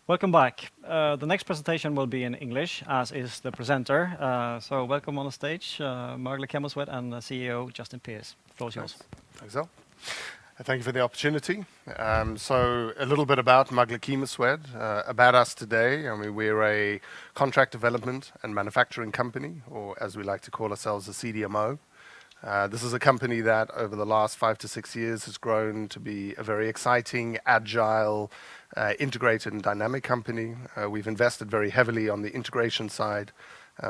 Welcome back. The next presentation will be in English, as is the presenter. So welcome on the stage, Magle Chemoswed and CEO Justin Pearce. The floor is yours. Thanks, Al. Thank you for the opportunity. So a little bit about Magle Chemoswed, about us today. I mean, we're a contract development and manufacturing company, or as we like to call ourselves, a CDMO. This is a company that over the last 5 to 6 years has grown to be a very exciting, agile, integrated and dynamic company. We've invested very heavily on the integration side,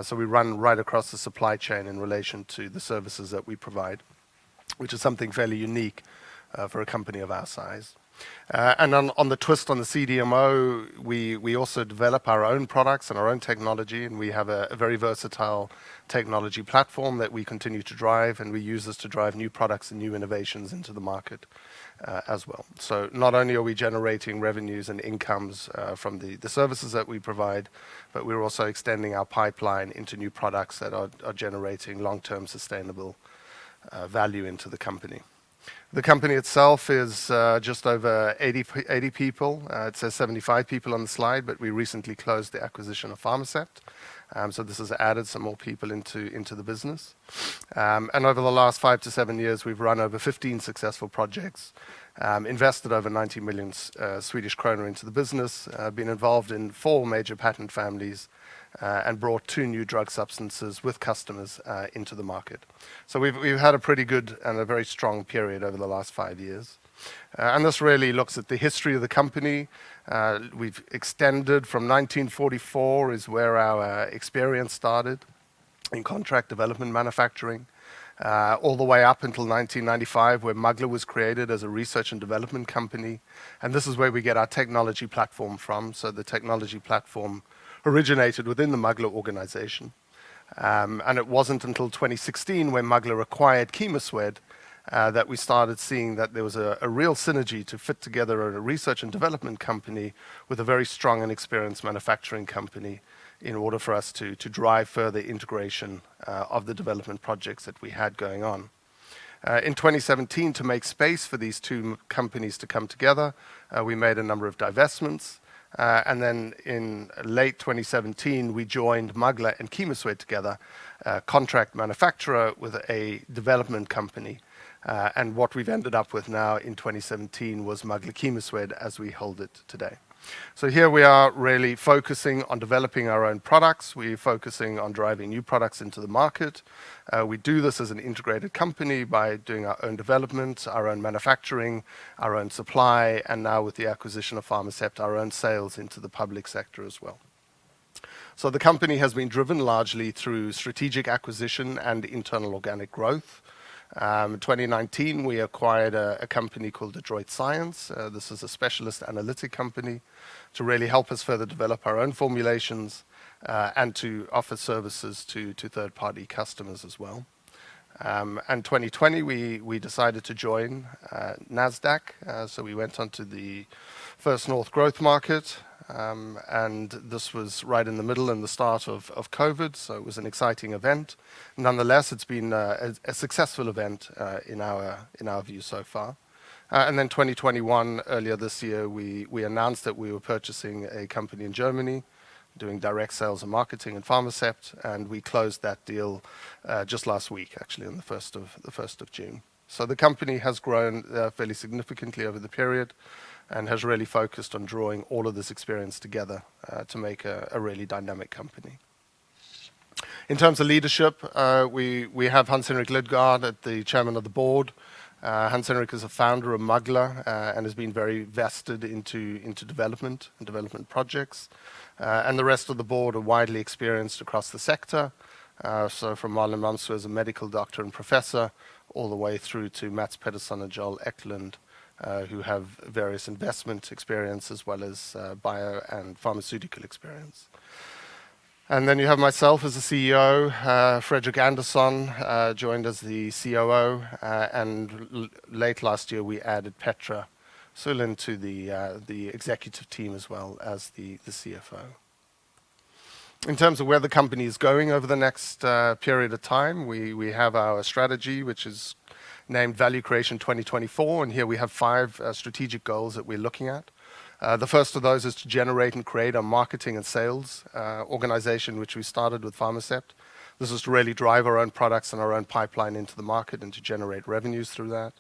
so we run right across the supply chain in relation to the services that we provide, which is something fairly unique for a company of our size. And on the twist on the CDMO, we also develop our own products and our own technology, and we have a very versatile technology platform that we continue to drive, and we use this to drive new products and new innovations into the market as well. So not only are we generating revenues and incomes from the services that we provide, but we're also extending our pipeline into new products that are generating long-term sustainable value into the company. The company itself is just over 80 people. It says 75 people on the slide, but we recently closed the acquisition of Pharmacept. So this has added some more people into the business. And over the last 5 to 7 years, we've run over 15 successful projects, invested over 90 million Swedish kronor into the business, been involved in 4 major patent families, and brought 2 new drug substances with customers into the market. So we've had a pretty good and a very strong period over the last 5 years. And this really looks at the history of the company. We've extended from 1944 is where our experience started in contract development manufacturing, all the way up until 1995, where Magle was created as a research and development company. And this is where we get our technology platform from. So the technology platform originated within the Magle organization. And it wasn't until 2016 when Magle acquired Chemoswed that we started seeing that there was a real synergy to fit together a research and development company with a very strong and experienced manufacturing company in order for us to drive further integration of the development projects that we had going on. In 2017, to make space for these 2 companies to come together, we made a number of divestments. And then in late 2017, we joined Magle and Chemoswed together, a contract manufacturer with a development company. And what we've ended up with now in 2017 was Magle Chemoswed as we hold it today. So here we are really focusing on developing our own products. We're focusing on driving new products into the market. We do this as an integrated company by doing our own development, our own manufacturing, our own supply, and now with the acquisition of Pharmacept, our own sales into the public sector as well. So the company has been driven largely through strategic acquisition and internal organic growth. In 2019, we acquired a company called Adroit Science. This is a specialist analytic company to really help us further develop our own formulations and to offer services to third-party customers as well. And 2020, we decided to join NASDAQ. So we went onto the First North Growth Market. And this was right in the middle and the start of COVID, so it was an exciting event. Nonetheless, it's been a successful event in our view so far. And then 2021, earlier this year, we announced that we were purchasing a company in Germany, doing direct sales and marketing in Pharmacept, and we closed that deal just last week, actually, on the 1st of June. So the company has grown fairly significantly over the period, and has really focused on drawing all of this experience together to make a really dynamic company. In terms of leadership, we have Hans-Henrik Lidgard at the chairman of the board. Hans-Henrik is a founder of Magle and has been very vested into development and development projects. And the rest of the board are widely experienced across the sector. So from Malin Mansö as a medical doctor and professor, all the way through to Mats Pedersen and Joel Eklund, who have various investment experience as well as bio and pharmaceutical experience. And then you have myself as the CEO, Fredrik Andersson joined as the COO, and late last year we added Petra Sulin to the executive team as well as the CFO. In terms of where the company is going over the next period of time, we have our strategy, which is named Value Creation 2024, and here we have 5 strategic goals that we're looking at. The first of those is to generate and create a marketing and sales organization, which we started with Pharmacept. This is to really drive our own products and our own pipeline into the market and to generate revenues through that.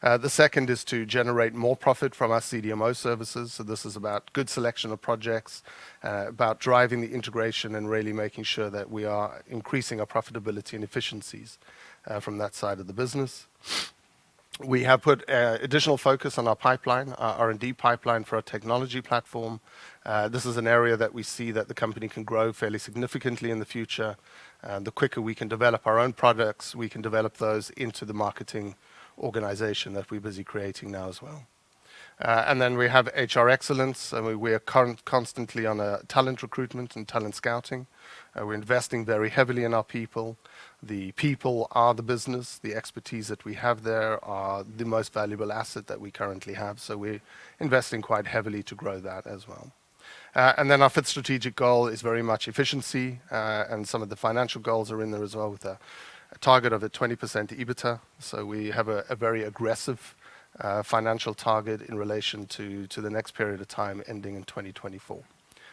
The second is to generate more profit from our CDMO services. So this is about good selection of projects, about driving the integration and really making sure that we are increasing our profitability and efficiencies from that side of the business. We have put additional focus on our pipeline, our R&D pipeline for our technology platform. This is an area that we see that the company can grow fairly significantly in the future. The quicker we can develop our own products, we can develop those into the marketing organization that we're busy creating now as well. And then we have HR excellence. We are constantly on a talent recruitment and talent scouting. We're investing very heavily in our people. The people are the business. The expertise that we have there are the most valuable asset that we currently have. So we're investing quite heavily to grow that as well. And then our fifth strategic goal is very much efficiency, and some of the financial goals are in there as well, with a target of a 20% EBITDA. So we have a very aggressive financial target in relation to the next period of time ending in 2024.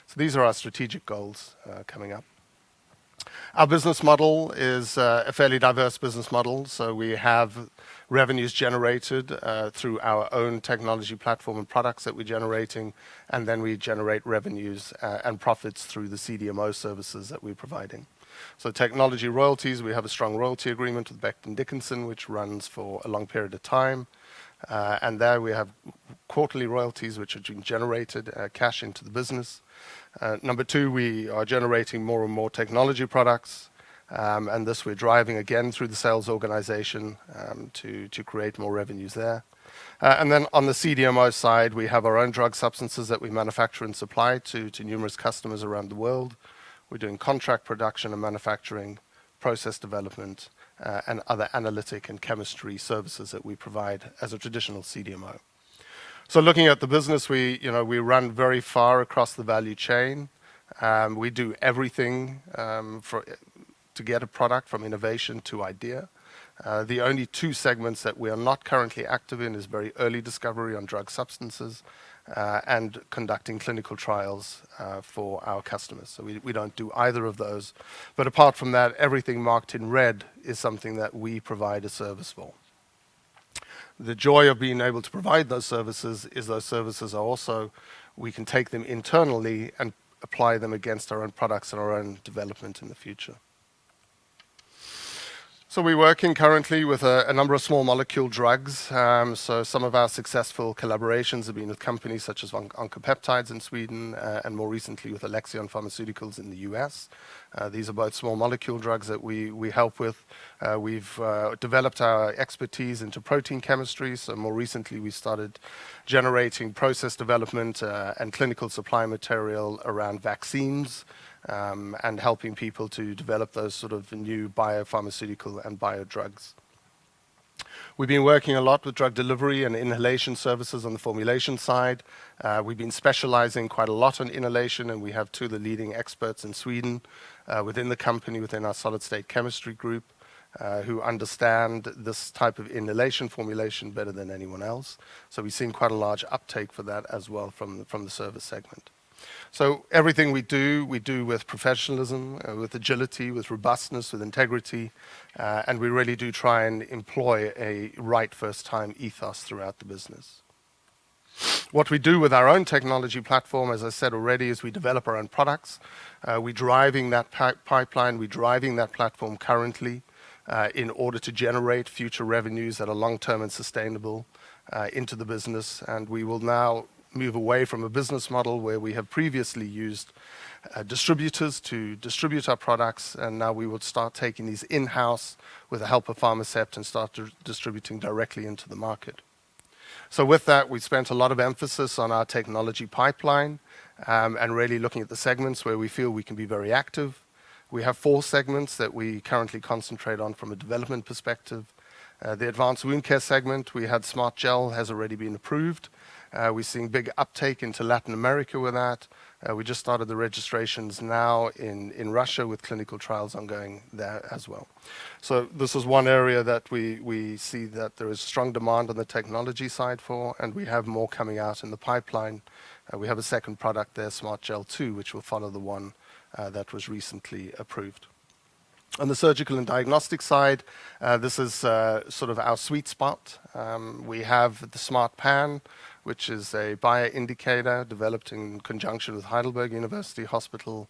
So these are our strategic goals coming up. Our business model is a fairly diverse business model. So we have revenues generated through our own technology platform and products that we're generating, and then we generate revenues and profits through the CDMO services that we're providing. So technology royalties, we have a strong royalty agreement with Becton Dickinson, which runs for a long period of time. And there we have quarterly royalties, which are being generated cash into the business. Number two, we are generating more and more technology products. And this we're driving again through the sales organization to create more revenues there. And then on the CDMO side, we have our own drug substances that we manufacture and supply to numerous customers around the world. We're doing contract production and manufacturing, process development, and other analytic and chemistry services that we provide as a traditional CDMO. So looking at the business, we run very far across the value chain. We do everything to get a product from innovation to idea. The only two segments that we are not currently active in is very early discovery on drug substances and conducting clinical trials for our customers. So we don't do either of those. But apart from that, everything marked in red is something that we provide a service for. The joy of being able to provide those services is those services are also, we can take them internally and apply them against our own products and our own development in the future. So we're working currently with a number of small molecule drugs. So some of our successful collaborations have been with companies such as Oncopeptides in Sweden and more recently with Alexion Pharmaceuticals in the US. These are both small molecule drugs that we help with. We've developed our expertise into protein chemistry. So more recently we started generating process development and clinical supply material around vaccines. And helping people to develop those sort of new biopharmaceutical and biodrugs. We've been working a lot with drug delivery and inhalation services on the formulation side. We've been specializing quite a lot on inhalation, and we have two of the leading experts in Sweden within the company, within our solid-state chemistry group, who understand this type of inhalation formulation better than anyone else. So we've seen quite a large uptake for that as well from the service segment. So everything we do with professionalism, with agility, with robustness, with integrity, and we really do try and employ a right first time ethos throughout the business. What we do with our own technology platform, as I said already, is we develop our own products. We're driving that pipeline, we're driving that platform currently in order to generate future revenues that are long-term and sustainable into the business. And we will now move away from a business model where we have previously used distributors to distribute our products, and now we will start taking these in-house with the help of Pharmacept and start distributing directly into the market. So with that, we spent a lot of emphasis on our technology pipeline and really looking at the segments where we feel we can be very active. We have 4 segments that we currently concentrate on from a development perspective. The advanced wound care segment, we had Smart Gel has already been approved. We're seeing big uptake into Latin America with that. We just started the registrations now in Russia with clinical trials ongoing there as well. So this is one area that we see that there is strong demand on the technology side for, and we have more coming out in the pipeline We have a second product there, Smart Gel 2, which will follow the one that was recently approved. On the surgical and diagnostic side, this is sort of our sweet spot. We have the Smart Pan, which is a bioindicator developed in conjunction with Heidelberg University Hospital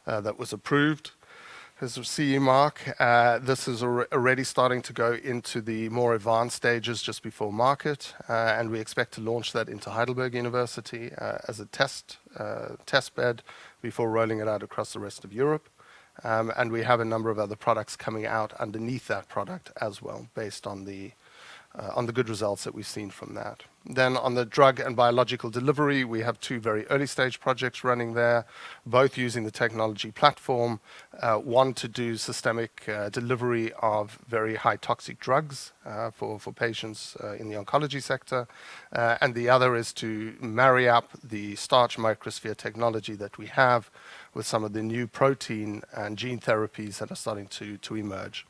that was approved. As a CE mark, this is already starting to go into the more advanced stages just before market, and we expect to launch that into Heidelberg University as a test bed before rolling it out across the rest of Europe. And we have a number of other products coming out underneath that product as well, based on the good results that we've seen from that. Then on the drug and biological delivery, we have two very early stage projects running there, both using the technology platform. One to do systemic delivery of very high toxic drugs for patients in the oncology sector. And the other is to marry up the starch microsphere technology that we have with some of the new protein and gene therapies that are starting to emerge.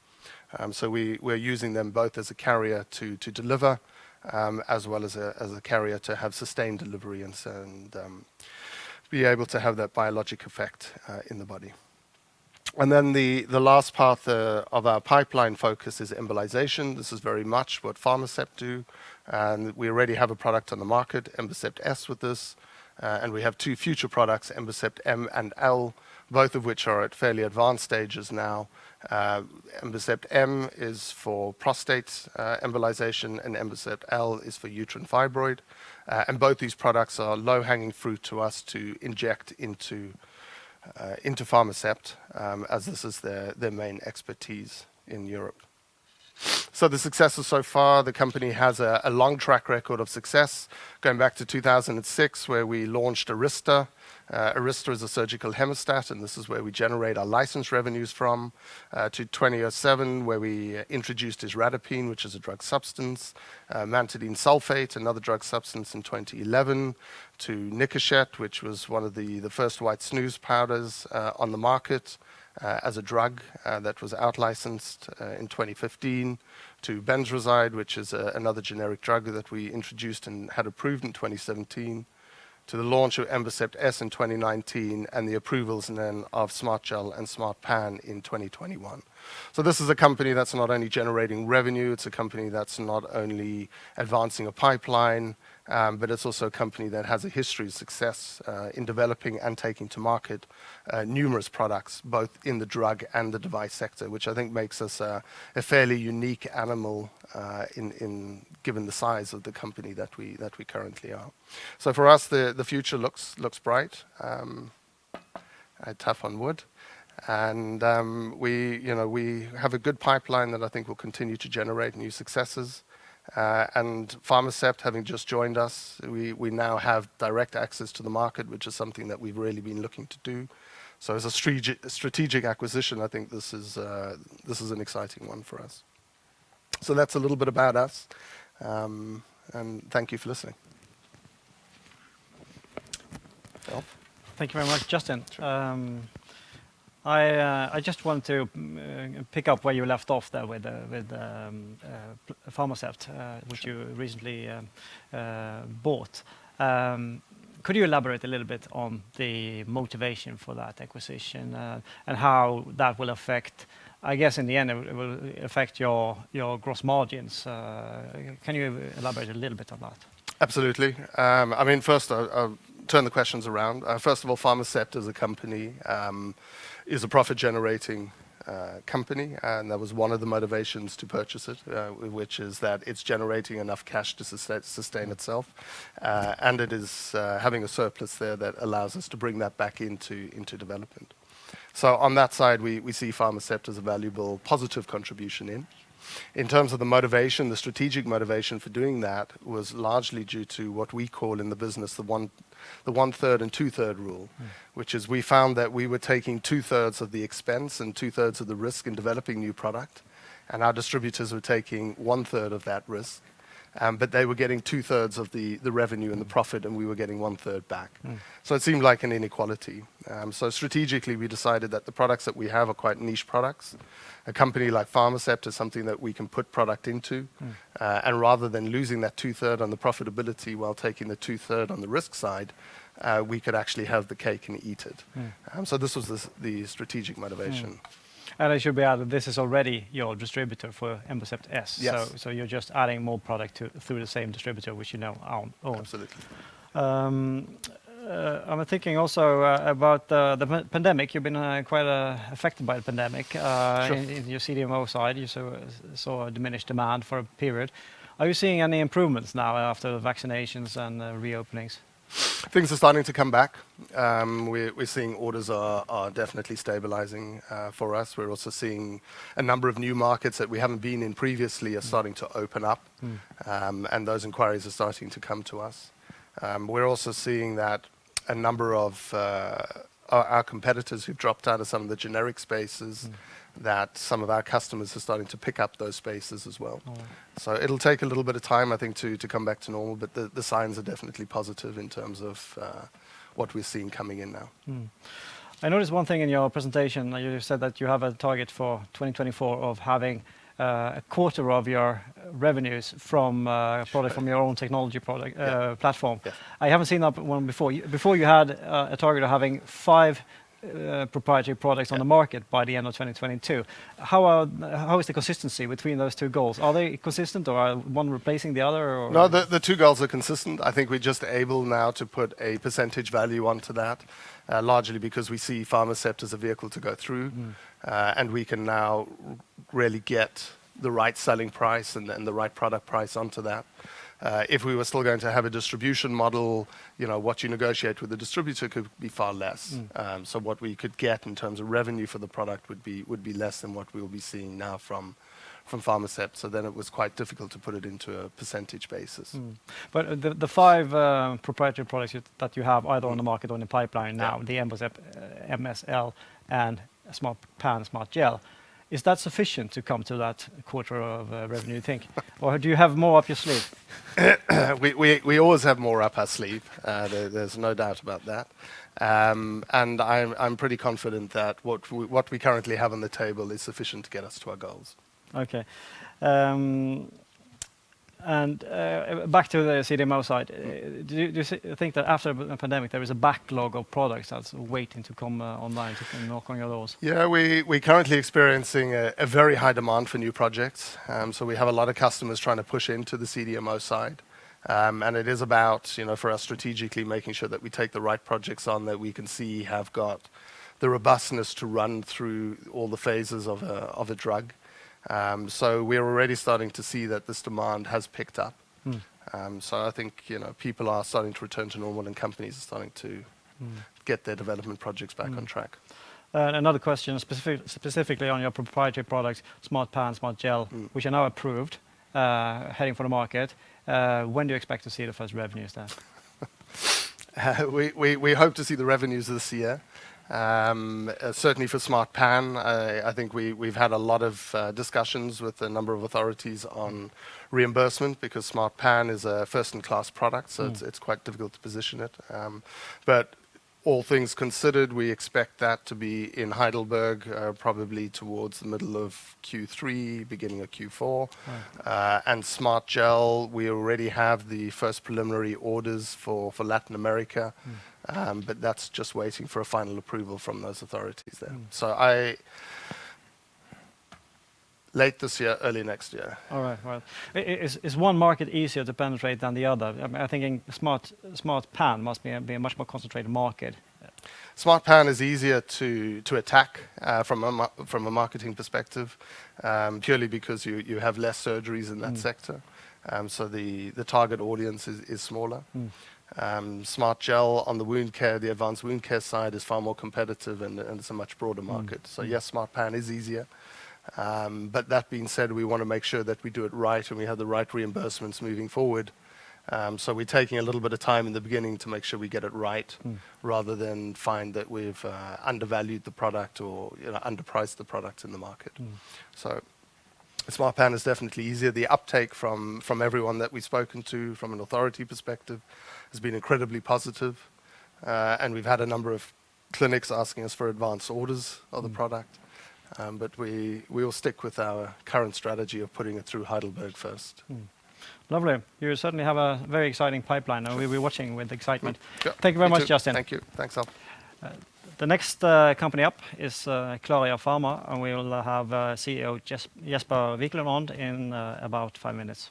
So we're using them both as a carrier to deliver, as well as a carrier to have sustained delivery and be able to have that biologic effect in the body. And then the last part of our pipeline focus is embolization. This is very much what Pharmacept do, and we already have a product on the market, Embocept S, with this. And we have two future products, Embocept M and L, both of which are at fairly advanced stages now. Embocept M is for prostate embolization, and Embocept L is for uterine fibroid. And both these products are low-hanging fruit to us to inject into Pharmacept, as this is their main expertise in Europe. So the successes so far, the company has a long track record of success, going back to 2006, where we launched Arista. Arista is a surgical hemostat, and this is where we generate our license revenues from, to 2007, where we introduced isradipine, which is a drug substance, mantidine sulfate, another drug substance in 2011, to Nicochet, which was one of the first white snooze powders on the market, as a drug that was out-licensed in 2015, to Benzrozide, which is another generic drug that we introduced and had approved in 2017, to the launch of Embocept S in 2019, and the approvals then of Smart Gel and Smart Pan in 2021. So this is a company that's not only generating revenue, it's a company that's not only advancing a pipeline, but it's also a company that has a history of success in developing and taking to market numerous products, both in the drug and the device sector, which I think makes us a fairly unique animal in given the size of the company that we currently are. So for us, the future looks bright. I tap on wood. And we have a good pipeline that I think will continue to generate new successes. And Pharmacept, having just joined us, we now have direct access to the market, which is something that we've really been looking to do. So as a strategic acquisition, I think this is an exciting one for us. So that's a little bit about us, and thank you for listening. Alf? Thank you very much, Justin. I just want to pick up where you left off there with Pharmacept, which you recently bought. Could you elaborate a little bit on the motivation for that acquisition, and how that will affect, I guess in the end, it will affect your gross margins? Can you elaborate a little bit on that? Absolutely. I mean, first, I'll turn the questions around. First of all, Pharmacept as a company is a profit-generating company, and that was one of the motivations to purchase it, which is that it's generating enough cash to sustain itself, and it is having a surplus there that allows us to bring that back into development. So on that side, we see Pharmacept as a valuable, positive contribution in. In terms of the motivation, the strategic motivation for doing that was largely due to what we call in the business the one-third and two-third rule, which is we found that we were taking two-thirds of the expense and two-thirds of the risk in developing new product, and our distributors were taking one-third of that risk, but they were getting two-thirds of the revenue and the profit, and we were getting one-third back. So it seemed like an inequality. So strategically, we decided that the products that we have are quite niche products. A company like Pharmacept is something that we can put product into, and rather than losing that two-third on the profitability while taking the two-third on the risk side, we could actually have the cake and eat it. So this was the strategic motivation. And I should be added, this is already your distributor for Chemosweds S. Yes. So you're just adding more product through the same distributor, which you now own. Absolutely. I'm thinking also about the pandemic. You've been quite affected by the pandemic. Sure. In your CDMO side, you saw a diminished demand for a period. Are you seeing any improvements now after the vaccinations and reopenings? Things are starting to come back. We're seeing orders are definitely stabilizing for us. We're also seeing a number of new markets that we haven't been in previously are starting to open up, and those inquiries are starting to come to us. We're also seeing that a number of our competitors who've dropped out of some of the generic spaces, that some of our customers are starting to pick up those spaces as well. So it'll take a little bit of time, I think, to come back to normal, but the signs are definitely positive in terms of what we're seeing coming in now. I noticed one thing in your presentation. You said that you have a target for 2024 of having a quarter of your revenues from product from your own technology product platform. Yes. I haven't seen that one before. Before you had a target of having 5 proprietary products on the market by the end of 2022. How is the consistency between those two goals? Are they consistent, or are one replacing the other? Or? No, the two goals are consistent. I think we're just able now to put a percentage value onto that, largely because we see Pharmacept as a vehicle to go through, and we can now really get the right selling price and the right product price onto that. If we were still going to have a distribution model, what you negotiate with the distributor could be far less. So what we could get in terms of revenue for the product would be less than what we'll be seeing now from Pharmacept. So then it was quite difficult to put it into a percentage basis. But the 5 proprietary products that you have either on the market or in the pipeline now, the Chemosweds MSL and Smart Pan, Smart Gel, is that sufficient to come to that quarter of revenue, you think? Or do you have more up your sleeve? We always have more up our sleeve. There's no doubt about that. And I'm pretty confident that what we currently have on the table is sufficient to get us to our goals. Okay. And back to the CDMO side, do you think that after the pandemic there is a backlog of products that's waiting to come online to knock on your doors? Yeah, we're currently experiencing a very high demand for new projects. So we have a lot of customers trying to push into the CDMO side. And it is about, for us strategically making sure that we take the right projects on that we can see have got the robustness to run through all the phases of a drug. So we're already starting to see that this demand has picked up. So I think people are starting to return to normal, and companies are starting to get their development projects back on track. Another question specifically on your proprietary products, Smart Pan, Smart Gel, which are now approved, heading for the market. When do you expect to see the first revenues there? We hope to see the revenues this year. Certainly for Smart Pan, I think we've had a lot of discussions with a number of authorities on reimbursement, because Smart Pan is a first-in-class product, so it's quite difficult to position it. But all things considered, we expect that to be in Heidelberg probably towards the middle of Q3, beginning of Q4. And Smart Gel, we already have the first preliminary orders for Latin America. But that's just waiting for a final approval from those authorities there. So late this year, early next year. All right. Is one market easier to penetrate than the other? I'm thinking Smart Pan must be a much more concentrated market. Smart Pan is easier to attack from a marketing perspective, purely because you have less surgeries in that sector. So the target audience is smaller. Smart Gel on the wound care, the advanced wound care side, is far more competitive, and it's a much broader market. So yes, Smart Pan is easier. But that being said, we want to make sure that we do it right and we have the right reimbursements moving forward. So we're taking a little bit of time in the beginning to make sure we get it right, rather than find that we've undervalued the product or underpriced the product in the market. So Smart Pan is definitely easier. The uptake from everyone that we've spoken to from an authority perspective has been incredibly positive. And we've had a number of clinics asking us for advance orders of the product. But we will stick with our current strategy of putting it through Heidelberg first. Lovely. You certainly have a very exciting pipeline, and we'll be watching with excitement. Yeah, Thank you very me much, too. Justin. Thank you. Thanks, Alf. The next company up is Claria Pharma, and we will have CEO Jesper Wiklund on in about 5 minutes.